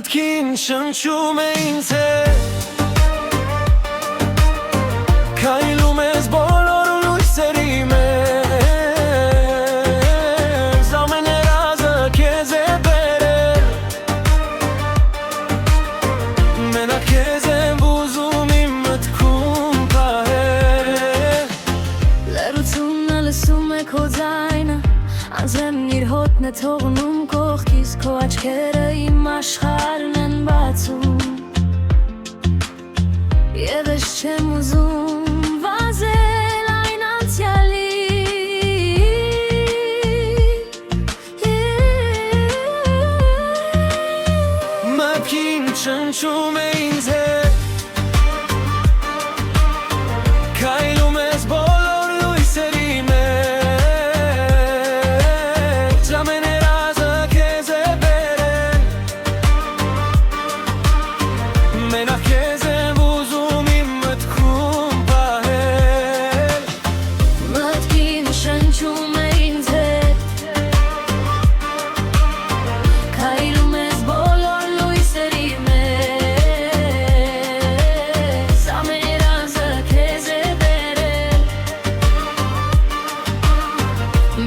Մտքին շնչում է ինձ Քայլում ես բոլոր լույսերի մեջ Ամեն երազը քեզ է բերել Մենակ քեզ եմ ուզում իմ մտքում պահել Լերությունը լսում է քո ձայնը Անձրևն իր հոտն է թողնում կողքիս Քո աչքերը իմ աշխարհն են բացում Եվ ես չեմ ուզում վազել այն անցյալի Մտքին շնչում է ինձ Քայլում ես բոլոր լույսերի մեջ Ամեն երազը քեզ է բերել Մենակ քեզ եմ ուզում իմ մտքում պահել Մտքին շնչում է ինձ Քայլում ես բոլոր լույսերի մեջ Ամեն երազը քեզ է բերել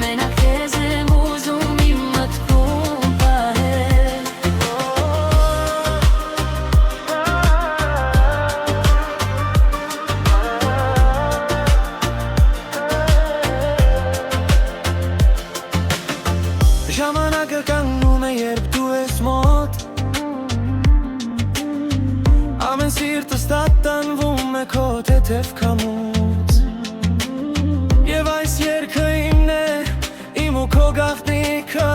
Մենակ քեզ եմ ուզում իմ մտքում պահել Ժամանակը կանգնում է երբ դու ես մոտ Ամեն սիրտս տատանվում է քո թեթև քամուց Եվ այս երգը իմն է, իմ ու քո գաղտնիքը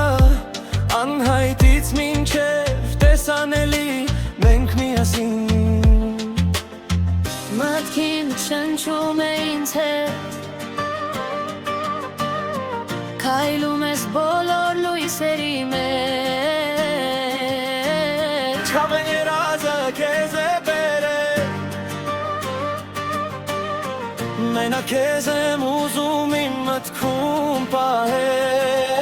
Անհայտից մինչև տեսանելի մենք միասին Մտքին շնչում է ինձ Քայլում ես բոլոր լույսերի մեջ Ամեն երազը քեզ է բերել Մենակ քեզ եմ ուզում իմ մտքում պահել